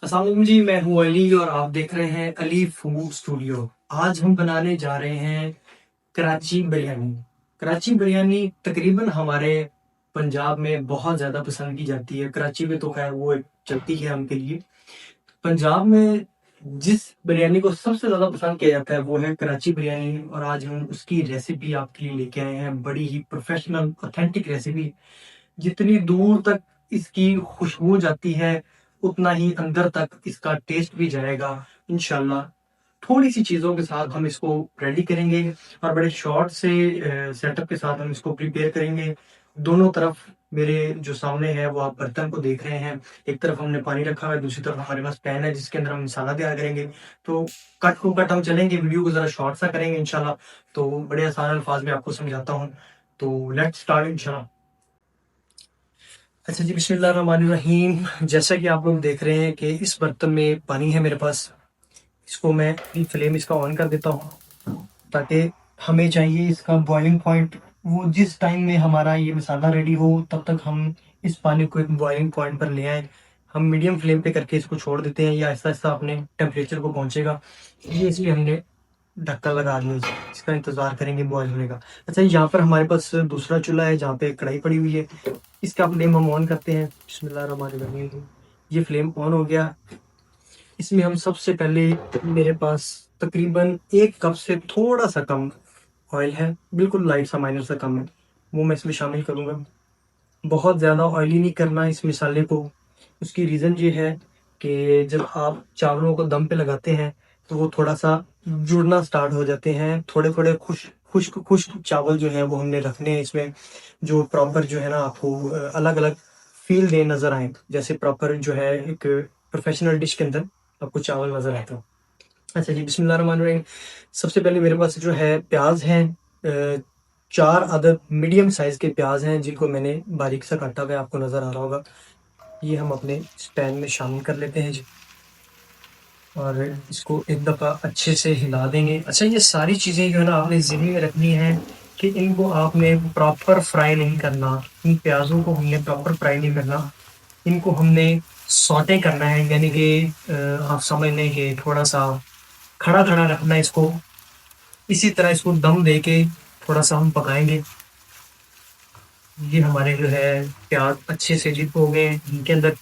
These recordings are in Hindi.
अस्सलाम वालेकुम जी, मैं हूँ अली और आप देख रहे हैं अली फूड स्टूडियो। आज हम बनाने जा रहे हैं कराची बिरयानी। कराची बिरयानी तकरीबन हमारे पंजाब में बहुत ज़्यादा पसंद की जाती है। कराची में तो खैर वो एक चलती है हम के लिए। पंजाब में जिस बिरयानी को सबसे ज़्यादा पसंद किया जाता है वो है कराची बिरयानी, और आज हम उसकी रेसिपी आपके लिए लेके आए हैं। बड़ी ही प्रोफेशनल ऑथेंटिक रेसिपी। जितनी दूर तक इसकी खुशबू जाती है उतना ही अंदर तक इसका टेस्ट भी जाएगा इंशाल्लाह। थोड़ी सी चीज़ों के साथ हम इसको रेडी करेंगे और बड़े शॉर्ट से सेटअप के साथ हम इसको प्रिपेयर करेंगे। दोनों तरफ मेरे जो सामने है वो आप बर्तन को देख रहे हैं। एक तरफ हमने पानी रखा हुआ है, दूसरी तरफ हमारे पास पैन है जिसके अंदर हम मसाला तैयार करेंगे। तो कट टू कट हम चलेंगे, वीडियो को ज़रा शॉर्ट सा करेंगे इंशाल्लाह। तो बड़े आसान अल्फाज में आपको समझाता हूँ। तो लेट्स स्टार्ट इंशाल्लाह। अच्छा जी, बिस्मिल्लाहिर्रहमानिर्रहीम। जैसा कि आप लोग देख रहे हैं कि इस बर्तन में पानी है मेरे पास। इसको मैं अभी फ्लेम इसका ऑन कर देता हूँ ताकि हमें चाहिए इसका बॉइलिंग पॉइंट। वो जिस टाइम में हमारा ये मसाला रेडी हो तब तक हम इस पानी को एक बॉइलिंग पॉइंट पर ले आए। हम मीडियम फ्लेम पे करके इसको छोड़ देते हैं, या आहिस्ता आहिस्ता अपने टेम्परेचर को पहुंचेगा। ये इसलिए हमने ढक्कन लगा दिया जी। इसका इंतजार करेंगे बॉयल होने का। अच्छा, यहाँ पर हमारे पास दूसरा चूल्हा है जहाँ पे कढ़ाई पड़ी हुई है। इसका फ्लेम हम ऑन करते हैं। बिस्मिल्लाहिर्रहमानिर्रहीम। ये फ्लेम ऑन हो गया। इसमें हम सबसे पहले, मेरे पास तकरीबन 1 कप से थोड़ा सा कम ऑयल है, बिल्कुल लाइट सा, माइनर सा कम है, वो मैं इसमें शामिल करूँगा। बहुत ज़्यादा ऑयली नहीं करना इस मिसाले को। उसकी रीज़न ये है कि जब आप चावलों को दम पे लगाते हैं तो वो थोड़ा सा जुड़ना स्टार्ट हो जाते हैं। थोड़े थोड़े खुश खुश्क खुश्क चावल जो है वो हमने रखने हैं इसमें, जो प्रॉपर जो है ना आपको अलग अलग फील दे, नज़र आए, जैसे प्रॉपर जो है एक प्रोफेशनल डिश के अंदर आपको चावल नज़र आता है। अच्छा जी, बिस्मिल्लाहिर्रहमानिर्रहीम। सबसे पहले मेरे पास जो है प्याज हैं, 4 अदद मीडियम साइज़ के प्याज हैं जिनको मैंने बारीक सा काटा हुआ है, आपको नज़र आ रहा होगा। ये हम अपने इस पैन में शामिल कर लेते हैं जी, और इसको एक दफ़ा अच्छे से हिला देंगे। अच्छा, ये सारी चीज़ें जो है ना आपने ज़हन में रखनी है कि इनको आपने प्रॉपर फ्राई नहीं करना। इन प्याज़ों को हमने प्रॉपर फ्राई नहीं करना, इनको हमने सौटे करना है, यानी कि आप समझ लें कि थोड़ा सा खड़ा खड़ा रखना है इसको। इसी तरह इसको दम दे के थोड़ा सा हम पकाएंगे। ये हमारे जो है प्याज अच्छे से डिप हो गए हैं इनके अंदर।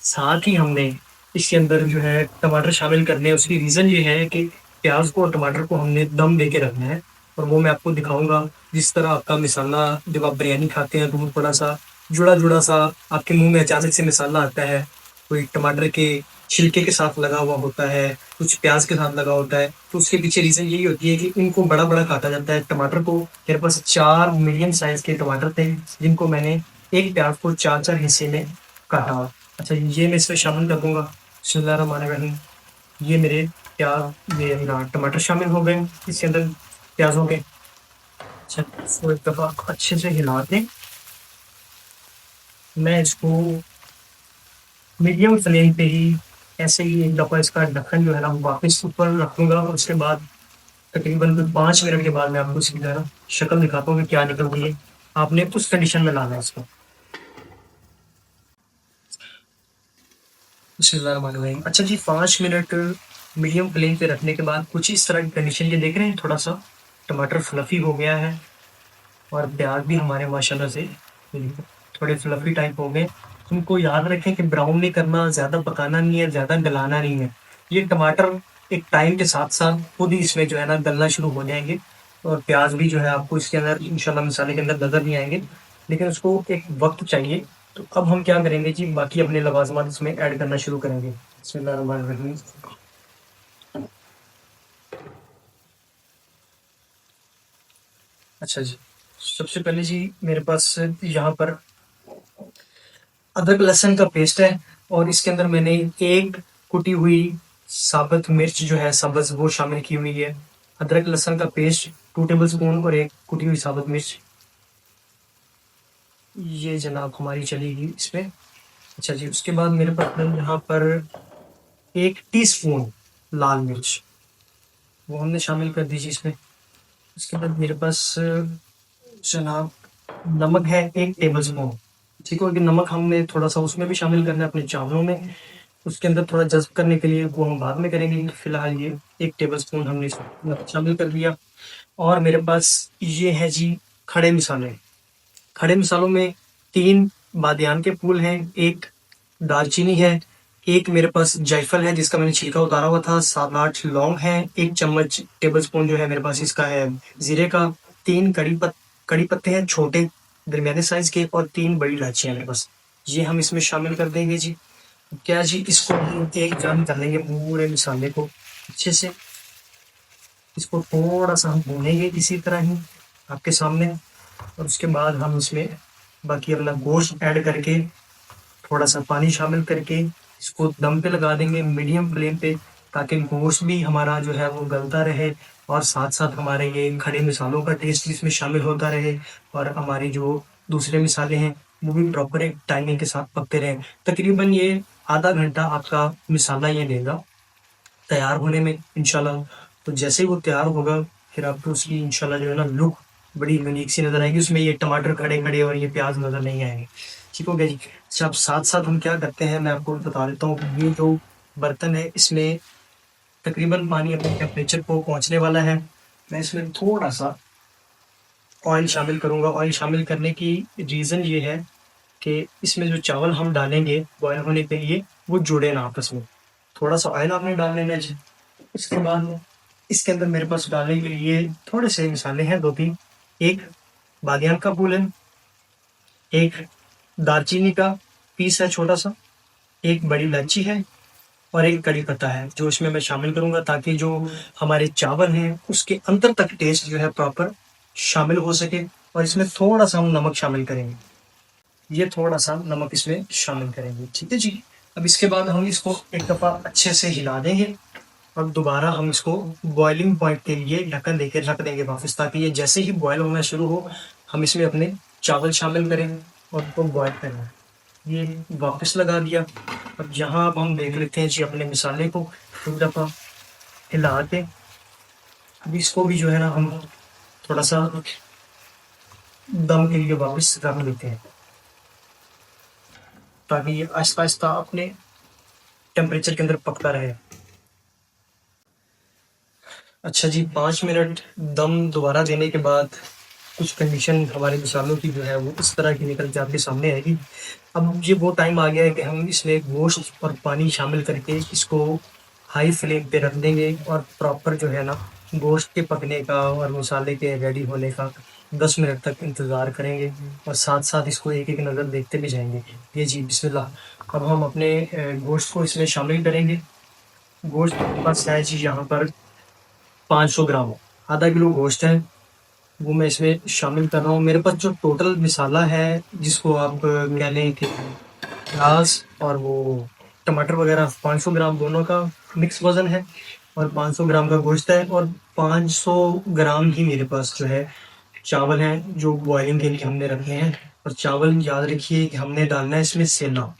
साथ ही हमने इसके अंदर जो है टमाटर शामिल करने हैं। उसकी रीज़न ये है कि प्याज को और टमाटर को हमने दम दे के रखना है, और वो मैं आपको दिखाऊंगा। जिस तरह आपका मिसाला, जब आप बिरयानी खाते हैं तो वो थोड़ा सा जुड़ा जुड़ा सा आपके मुंह में अचानक से मिसाला आता है। कोई टमाटर के छिलके के साथ लगा हुआ होता है, कुछ प्याज के साथ लगा होता है, तो उसके पीछे रीज़न यही होती है कि इनको बड़ा बड़ा काटा जाता है। टमाटर को मेरे पास 4 मीडियम साइज के टमाटर थे जिनको मैंने एक प्याज को 4 4 हिस्से में काटा हुआ। अच्छा, ये मैं इसमें शामिल कर दूंगा। बिस्मिल्लाहिर्रहमानिर्रहीम। ये मेरे प्याज, ये मेरा टमाटर शामिल हो गए इसके अंदर, प्याजों के। अच्छा, इसको एक दफ़ा अच्छे से हिला के मैं इसको मीडियम फ्लेम पे ही ऐसे ही एक दफ़ा इसका ढक्कन जो है ना वो वापस ऊपर रख दूंगा, और उसके बाद तकरीबन 5 मिनट के बाद मैं आपको इसकी ज़रा शक्ल दिखाता हूँ कि क्या निकल रही है। आपने उस कंडीशन में लाना है इसको। बिस्मिल्लाहिर्रहमानिर्रहीम। अच्छा जी, 5 मिनट मीडियम फ्लेम पे रखने के बाद कुछ इस तरह की कंडीशन ये देख रहे हैं। थोड़ा सा टमाटर फ्लफी हो गया है, और प्याज भी हमारे माशाल्लाह से थोड़े फ्लफी टाइप हो गए। उनको याद रखें कि ब्राउन नहीं करना, ज़्यादा पकाना नहीं है, ज़्यादा गलाना नहीं है। ये टमाटर एक टाइम के साथ साथ खुद ही इसमें जो है ना गलना शुरू हो जाएंगे, और प्याज भी जो है आपको इसके अंदर इंशाल्लाह मसाले के अंदर नजर नहीं आएंगे, लेकिन उसको एक वक्त चाहिए। तो अब हम क्या करेंगे जी, बाकी अपने लवाजमात इसमें ऐड करना शुरू करेंगे। बिस्मिल्लाहिर्रहमानिर्रहीम। अच्छा जी, सबसे पहले जी मेरे पास यहाँ पर अदरक लहसुन का पेस्ट है, और इसके अंदर मैंने एक कुटी हुई साबुत मिर्च जो है सब्ज, वो शामिल की हुई है। अदरक लहसुन का पेस्ट 2 टेबल स्पून, और एक कुटी हुई साबुत मिर्च, ये जनाब हमारी चलेगी इसमें। अच्छा जी, उसके बाद मेरे पास यहाँ पर 1 टीस्पून लाल मिर्च, वो हमने शामिल कर दीजिए इसमें। उसके बाद मेरे पास जनाब नमक है 1 टेबल स्पून। ठीक है, कि नमक हमने थोड़ा सा उसमें भी शामिल करना है अपने चावलों में। उसके अंदर थोड़ा जज़्ब करने के लिए वो हम बाद में करेंगे। फिलहाल ये 1 टेबलस्पून हमने इसमें शामिल कर दिया। और मेरे पास ये है जी खड़े मसाले। खड़े मसालों में 3 बादियान के फूल हैं, 1 दालचीनी है, 1 मेरे पास जायफल है जिसका मैंने छिलका उतारा हुआ था, 7-8 लौंग हैं, 1 चम्मच टेबलस्पून जो है मेरे पास इसका है ज़ीरे का, 3 कड़ी पत्ते हैं छोटे दरमियाने साइज़ के, और 3 बड़ी इलायचियाँ मेरे पास। ये हम इसमें शामिल कर देंगे जी। क्या जी, इसको हम एक जान कर लेंगे पूरे मसाले को अच्छे से। इसको थोड़ा-सा हम भूनेंगे इसी तरह ही आपके सामने, और उसके बाद हम इसमें बाकी अपना गोश्त ऐड करके थोड़ा-सा पानी शामिल करके इसको दम पे लगा देंगे मीडियम फ्लेम पे, ताकि गोश्त भी हमारा जो है वो गलता रहे, और साथ-साथ हमारे ये खड़े मसालों का टेस्ट इसमें शामिल होता रहे, और हमारे जो दूसरे मसाले हैं वो भी प्रॉपर एक टाइमिंग के साथ पकते रहें। तकरीबन ये आधा घंटा आपका मसाला ये लेगा तैयार होने में इंशाल्लाह। तो जैसे ही वो तैयार होगा, फिर आपको उसकी इंशाल्लाह जो है ना लुक बड़ी यूनिक सी नज़र आएगी। उसमें ये टमाटर खड़े-खड़े और ये प्याज़ नज़र नहीं आएँगे। ठीक हो गया जी। अच्छा, अब साथ-साथ हम क्या करते हैं मैं आपको बता देता हूँ। ये जो बर्तन है इसमें तकरीबन पानी अपने टेम्परेचर को पहुँचने वाला है। मैं इसमें थोड़ा-सा ऑयल शामिल करूँगा। ऑयल शामिल करने की रीज़न ये है कि इसमें जो चावल हम डालेंगे बॉयल होने के लिए, वो जुड़े ना आपस में। थोड़ा-सा ऑयल आपने डाल लेना है जी। उसके बाद इसके अंदर मेरे पास डालने के लिए थोड़े से मसाले हैं 2-3। एक बादियान का फूल है, एक दालचीनी का पीस है छोटा-सा, एक बड़ी इलायची है, और एक कड़ी पत्ता है जो इसमें मैं शामिल करूँगा, ताकि जो हमारे चावल हैं उसके अंदर तक टेस्ट जो है प्रॉपर शामिल हो सके। और इसमें थोड़ा-सा हम नमक शामिल करेंगे। ये थोड़ा-सा नमक इसमें शामिल करेंगे, ठीक है जी। अब इसके बाद हम इसको एक दफ़ा अच्छे से हिला देंगे, और दोबारा हम इसको बॉइलिंग पॉइंट के लिए ढक्कन देके रख देंगे वापस, ताकि ये जैसे ही बॉयल होना शुरू हो, हम इसमें अपने चावल शामिल करेंगे और उनको बॉयल करना है। ये वापस लगा दिया। अब यहाँ अब हम देख लेते हैं जी अपने मसाले को एक दफ़ा हिला के। अब इसको भी जो है ना हम थोड़ा-सा दम के लिए वापस रख देते हैं, ताकि ये आहिस्ता-आहिस्ता अपने टेम्परेचर के अंदर पकता रहे। अच्छा जी, 5 मिनट दम दोबारा देने के बाद कुछ कंडीशन हमारे मसालों की जो है वो इस तरह की निकल के आपके सामने आएगी। अब ये वो टाइम आ गया है कि हम इसमें गोश्त और पानी शामिल करके इसको हाई फ्लेम पे रख देंगे, और प्रॉपर जो है ना गोश्त के पकने का और मसाले के रेडी होने का 10 मिनट तक इंतज़ार करेंगे, और साथ-साथ इसको एक-एक नज़र देखते भी जाएँगे। ये जी बिस्मिल्लाह। अब हम अपने गोश्त को इसमें शामिल करेंगे। गोश्त मेरे पास है जी यहाँ पर 500 ग्राम, आधा किलो गोश्त है, वो मैं इसमें शामिल कर रहा हूँ। मेरे पास जो टोटल मसाला है, जिसको आप कह लें कि प्याज़ और वो टमाटर वगैरह, 500 ग्राम दोनों का मिक्स वज़न है, और 500 ग्राम का गोश्त है, और 500 ग्राम ही मेरे पास जो है चावल हैं, जो बॉयलिंग के लिए हमने रखे हैं। और चावल याद रखिए कि हमने डालना है इसमें सेला,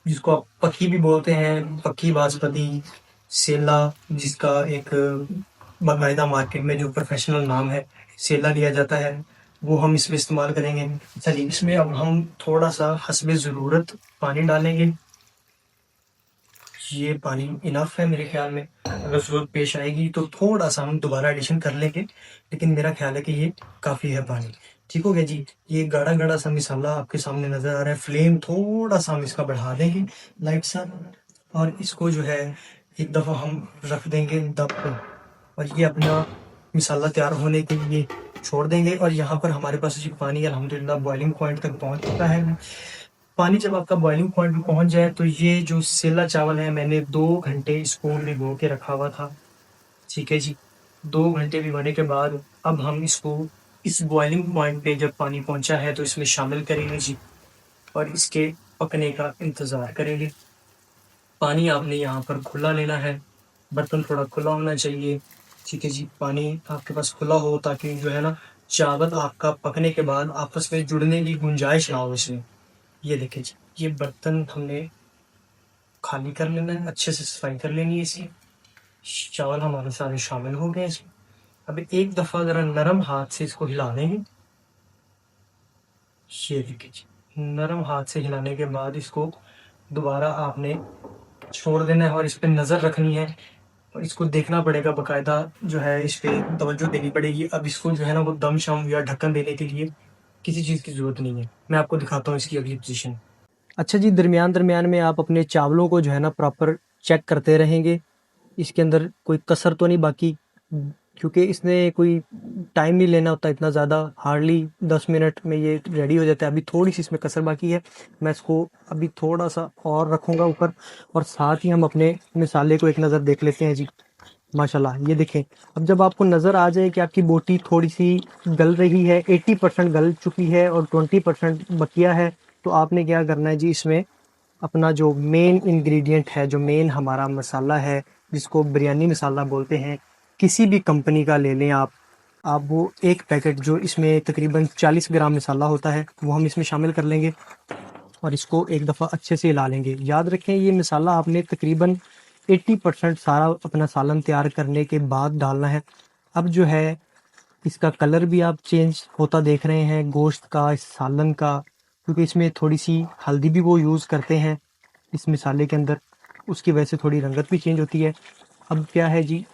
जिसको आप पक्की भी बोलते हैं, पक्की बासमती, सेला, जिसका एक बाकायदा मार्केट में जो प्रोफेशनल नाम है, सेला लिया जाता है, वो हम इसमें इस्तेमाल करेंगे। चलिए, इसमें अब हम थोड़ा-सा हस्बे ज़रूरत पानी डालेंगे। ये पानी इनफ है मेरे ख्याल में। अगर ज़रूरत पेश आएगी तो थोड़ा-सा हम दोबारा एडिशन कर लेंगे, लेकिन मेरा ख्याल है कि ये काफ़ी है पानी। ठीक हो गया जी। ये गाढ़ा-गाढ़ा सा मसाला आपके सामने नज़र आ रहा है। फ्लेम थोड़ा-सा हम इसका बढ़ा देंगे लाइट सा, और इसको जो है एक दफ़ा हम रख देंगे दम पे, और ये अपना मसाला तैयार होने के लिए छोड़ देंगे। और यहाँ पर हमारे पास जी पानी अल्हम्दुलिल्लाह बॉइलिंग पॉइंट तक पहुँच चुका है। पानी जब आपका बॉइलिंग पॉइंट पे पहुँच जाए, तो ये जो सेला चावल है मैंने 2 घंटे इसको भिगो के रखा हुआ था। ठीक है जी। 2 घंटे भिगोने के बाद अब हम इसको इस बॉइलिंग पॉइंट पे जब पानी पहुँचा है तो इसमें शामिल करेंगे जी, और इसके पकने का इंतज़ार करेंगे। पानी आपने यहाँ पर खुला लेना है, बर्तन थोड़ा खुला होना चाहिए। ठीक है जी, पानी आपके पास खुला हो, ताकि जो है ना चावल आपका पकने के बाद आपस में जुड़ने की गुंजाइश ना हो इसमें। ये देखिए जी, ये बर्तन हमने खाली कर लेना है, अच्छे से सफाई कर लेनी है इसकी। चावल हमारे सारे शामिल हो गए इसमें। अब एक दफ़ा ज़रा नरम हाथ से इसको हिला देंगे। ये देखिए जी, नरम हाथ से हिलाने के बाद इसको दोबारा आपने छोड़ देना है और इस पे नज़र रखनी है और इसको देखना पड़ेगा बाकायदा, जो है इस पे तवज्जो देनी पड़ेगी। अब इसको जो है ना वो दम शम या ढक्कन देने के लिए किसी चीज़ की ज़रूरत नहीं है। मैं आपको दिखाता हूँ इसकी अगली पोजीशन। अच्छा जी, दरमियान-दरमियान में आप अपने चावलों को जो है ना प्रॉपर चेक करते रहेंगे। इसके अंदर कोई कसर तो नहीं बाकी, क्योंकि इसने कोई टाइम नहीं लेना होता इतना ज़्यादा, हार्डली 10 मिनट में ये रेडी हो जाता है। अभी थोड़ी-सी इसमें कसर बाकी है, मैं इसको अभी थोड़ा-सा और रखूँगा ऊपर और साथ ही हम अपने मसाले को एक नज़र देख लेते हैं जी। माशाल्लाह, ये देखें, अब जब आपको नज़र आ जाए कि आपकी बोटी थोड़ी-सी गल रही है, 80% गल चुकी है और 20% बकिया है, तो आपने क्या करना है जी, इसमें अपना जो मेन इंग्रेडिएंट है, जो मेन हमारा मसाला है, जिसको बिरयानी मसाला बोलते हैं, किसी भी कंपनी का ले लें आप वो एक पैकेट जो इसमें तकरीबन 40 ग्राम मसाला होता है, वो हम इसमें शामिल कर लेंगे और इसको एक दफ़ा अच्छे से हिला लेंगे। याद रखें, ये मसाला आपने तकरीबन 80% सारा अपना सालन तैयार करने के बाद डालना है। अब जो है इसका कलर भी आप चेंज होता देख रहे हैं गोश्त का, इस सालन का, क्योंकि इसमें थोड़ी सी हल्दी भी वो यूज़ करते हैं इस मसाले के अंदर, उसकी वजह से थोड़ी रंगत भी चेंज होती है। अब क्या है जी,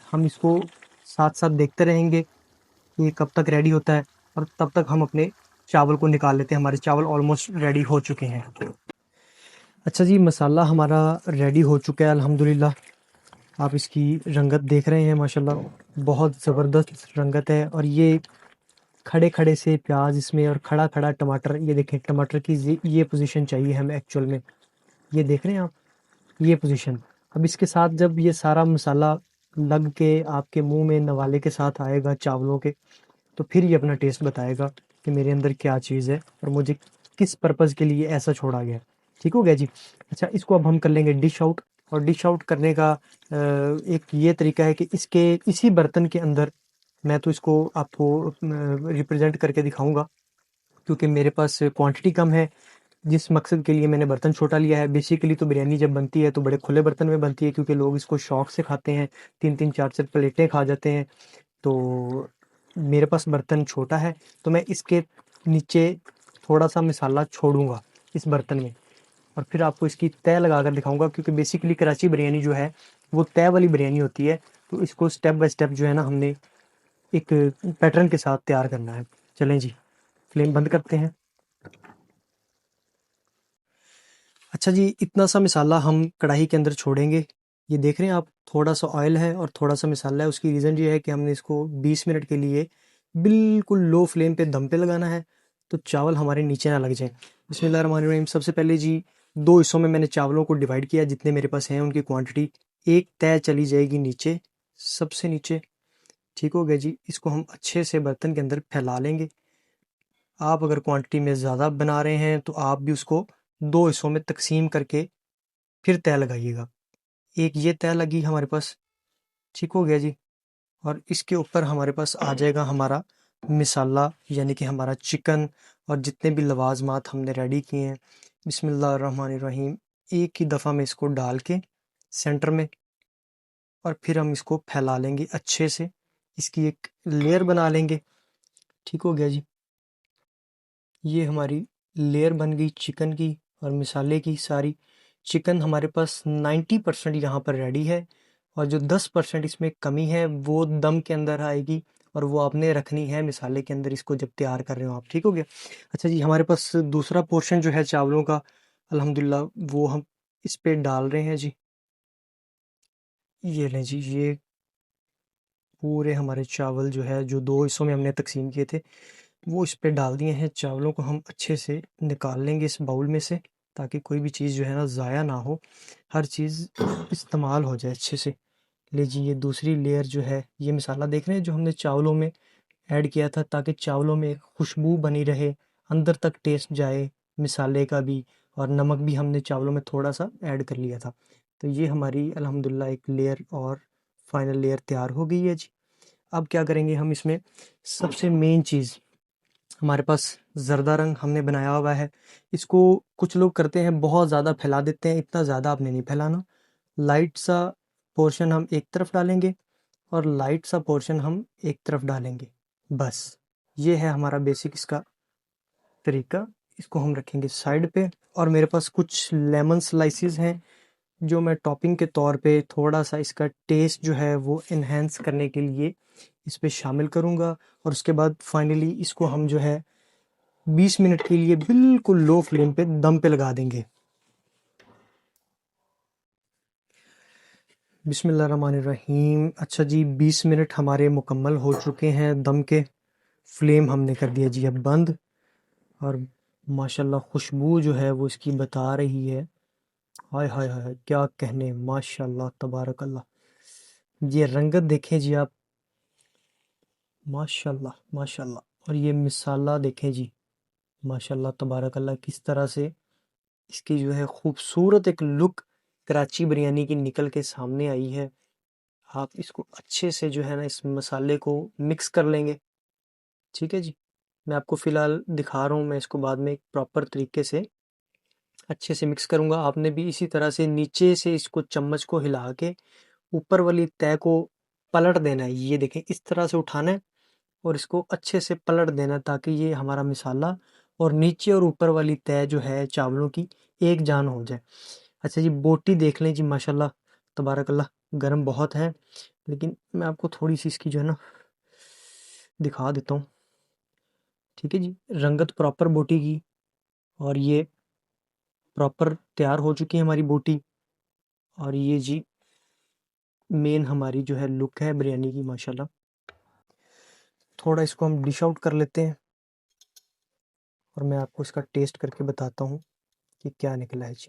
हम इसको साथ साथ देखते रहेंगे कि ये कब तक रेडी होता है और तब तक हम अपने चावल को निकाल लेते हैं। हमारे चावल ऑलमोस्ट रेडी हो चुके हैं। अच्छा जी, मसाला हमारा रेडी हो चुका है अल्हम्दुलिल्लाह। आप इसकी रंगत देख रहे हैं, माशाल्लाह बहुत ज़बरदस्त रंगत है। और ये खड़े खड़े से प्याज इसमें और खड़ा खड़ा टमाटर, ये देखें टमाटर की ये पोजीशन चाहिए हमें एक्चुअल में, ये देख रहे हैं आप, ये पोजीशन। अब इसके साथ जब ये सारा मसाला लग के आपके मुंह में नवाले के साथ आएगा चावलों के, तो फिर ये अपना टेस्ट बताएगा कि मेरे अंदर क्या चीज़ है और मुझे किस पर्पज़ के लिए ऐसा छोड़ा गया। ठीक हो गया जी। अच्छा, इसको अब हम कर लेंगे डिश आउट। और डिश आउट करने का एक ये तरीका है कि इसके इसी बर्तन के अंदर, मैं तो इसको आपको रिप्रेजेंट करके दिखाऊंगा क्योंकि मेरे पास क्वांटिटी कम है। जिस मकसद के लिए मैंने बर्तन छोटा लिया है, बेसिकली तो बिरयानी जब बनती है तो बड़े खुले बर्तन में बनती है क्योंकि लोग इसको शौक से खाते हैं, 3-3 4-4 प्लेटें खा जाते हैं। तो मेरे पास बर्तन छोटा है, तो मैं इसके नीचे थोड़ा-सा मसाला छोड़ूँगा इस बर्तन में और फिर आपको इसकी तह लगाकर दिखाऊँगा क्योंकि बेसिकली कराची बिरयानी जो है, वो तह वाली बिरयानी होती है। तो इसको स्टेप बाय स्टेप जो है ना, हमने एक पैटर्न के साथ तैयार करना है। चलें जी, फ्लेम बंद करते हैं। अच्छा जी, इतना सा मसाला हम कढ़ाई के अंदर छोड़ेंगे। ये देख रहे हैं आप, थोड़ा-सा ऑयल है और थोड़ा-सा मसाला है। उसकी रीज़न ये है कि हमने इसको 20 मिनट के लिए बिल्कुल लो फ्लेम पे दम पे लगाना है, तो चावल हमारे नीचे ना लग जाएँ। बिस्मिल्लाहिर्रहमानिर्रहीम। सबसे पहले जी 2 हिस्सों में मैंने चावलों को डिवाइड किया, जितने मेरे पास हैं उनकी क्वांटिटी। एक तह चली जाएगी नीचे, सबसे नीचे। ठीक हो गया जी। इसको हम अच्छे से बर्तन के अंदर फैला लेंगे। आप अगर क्वांटिटी में ज़्यादा बना रहे हैं तो आप भी उसको 2 हिस्सों में तक़सीम करके फिर तह लगाइएगा। एक ये तह लगी हमारे पास, ठीक हो गया जी। और इसके ऊपर हमारे पास आ जाएगा हमारा मिसाला, यानी कि हमारा चिकन और जितने भी लवाज़मात हमने रेडी किए हैं। बिस्मिल्लाहिर्रहमानिर्रहीम। एक ही दफ़ा में इसको डाल के सेंटर में और फिर हम इसको फैला लेंगे अच्छे से, इसकी एक लेयर बना लेंगे। ठीक हो गया जी। ये हमारी लेयर बन गई चिकन की और मिसाले की सारी। चिकन हमारे पास 90% यहाँ पर रेडी है और जो 10% इसमें कमी है वो दम के अंदर आएगी और वो आपने रखनी है मिसाले के अंदर, इसको जब तैयार कर रहे हो आप। ठीक हो गया। अच्छा जी, हमारे पास दूसरा पोर्शन जो है चावलों का, अल्हम्दुलिल्लाह वो हम इस पे डाल रहे हैं जी। ये लें जी, ये पूरे हमारे चावल जो है, जो 2 हिस्सों में हमने तक़सीम किए थे, वो इस पे डाल दिए हैं। चावलों को हम अच्छे से निकाल लेंगे इस बाउल में से, ताकि कोई भी चीज़ जो है ना ज़ाया ना हो, हर चीज़ इस्तेमाल हो जाए अच्छे से। लीजिए, ये दूसरी लेयर जो है, ये मसाला देख रहे हैं जो हमने चावलों में ऐड किया था, ताकि चावलों में एक खुशबू बनी रहे, अंदर तक टेस्ट जाए मिसाले का भी, और नमक भी हमने चावलों में थोड़ा सा ऐड कर लिया था। तो ये हमारी अल्हम्दुलिल्लाह एक लेयर और फाइनल लेयर तैयार हो गई है जी। अब क्या करेंगे हम इसमें, सबसे मेन चीज़, हमारे पास ज़र्दा रंग हमने बनाया हुआ है। इसको कुछ लोग करते हैं बहुत ज़्यादा फैला देते हैं, इतना ज़्यादा आपने नहीं फैलाना। लाइट सा पोर्शन हम एक तरफ डालेंगे और लाइट सा पोर्शन हम एक तरफ डालेंगे, बस। ये है हमारा बेसिक इसका तरीका। इसको हम रखेंगे साइड पे। और मेरे पास कुछ लेमन स्लाइसेस हैं, जो मैं टॉपिंग के तौर पे थोड़ा सा इसका टेस्ट जो है वो इन्हेंस करने के लिए इस पे शामिल करूँगा, और उसके बाद फाइनली इसको हम जो है 20 मिनट के लिए बिल्कुल लो फ्लेम पे दम पे लगा देंगे। बिस्मिल्लाहिर्रहमानिर्रहीम। अच्छा जी, 20 मिनट हमारे मुकम्मल हो चुके हैं दम के। फ्लेम हमने कर दिया जी अब बंद, और माशाल्लाह खुशबू जो है वो इसकी बता रही है। हाय हाय हाय, क्या कहने, माशाल्लाह तबारक अल्लाह। ये रंगत देखें जी आप, माशाल्लाह माशाल्लाह। और ये मिसाला देखें जी, माशाल्लाह तबारक अल्लाह, किस तरह से इसकी जो है खूबसूरत एक लुक कराची बिरयानी की निकल के सामने आई है। आप इसको अच्छे से जो है ना इस मसाले को मिक्स कर लेंगे। ठीक है जी, मैं आपको फ़िलहाल दिखा रहा हूँ, मैं इसको बाद में एक प्रॉपर तरीके से अच्छे से मिक्स करूँगा। आपने भी इसी तरह से नीचे से इसको चम्मच को हिला के ऊपर वाली तह को पलट देना है। ये देखें, इस तरह से उठाना है और इसको अच्छे से पलट देना, ताकि ये हमारा मिसाला और नीचे और ऊपर वाली तह जो है चावलों की एक जान हो जाए। अच्छा जी, बोटी देख लें जी, माशाल्लाह तबारक अल्लाह, गर्म बहुत है, लेकिन मैं आपको थोड़ी सी इसकी जो है ना दिखा देता हूँ। ठीक है जी, रंगत प्रॉपर बोटी की, और ये प्रॉपर तैयार हो चुकी है हमारी बोटी। और ये जी मेन हमारी जो है लुक है बिरयानी की, माशाल्लाह। थोड़ा इसको हम डिश आउट कर लेते हैं, और मैं आपको इसका टेस्ट करके बताता हूँ कि क्या निकला है जी।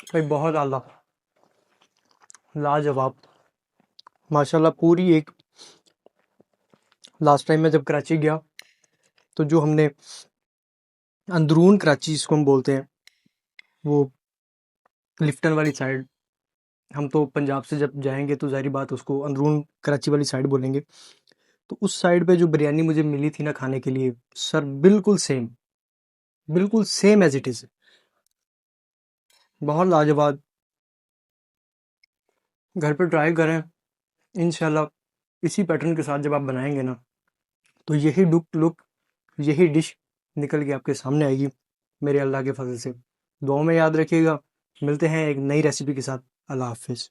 भाई बहुत आला, लाजवाब, माशाल्लाह। पूरी एक, लास्ट टाइम मैं जब कराची गया तो जो हमने अंदरून कराची जिसको हम बोलते हैं, वो लिफ्टन वाली साइड, हम तो पंजाब से जब जाएंगे तो ज़ाहिर बात उसको अंदरून कराची वाली साइड बोलेंगे। तो उस साइड पे जो बिरयानी मुझे मिली थी ना खाने के लिए, सर बिल्कुल सेम एज इट इज़, बहुत लाजवाब। घर पे ट्राई करें इंशाल्लाह, इसी पैटर्न के साथ जब आप बनाएंगे ना, तो यही लुक, यही डिश निकल के आपके सामने आएगी मेरे अल्लाह के फजल से। दुआओं में याद रखिएगा। मिलते हैं एक नई रेसिपी के साथ। अल्लाह हाफिज़।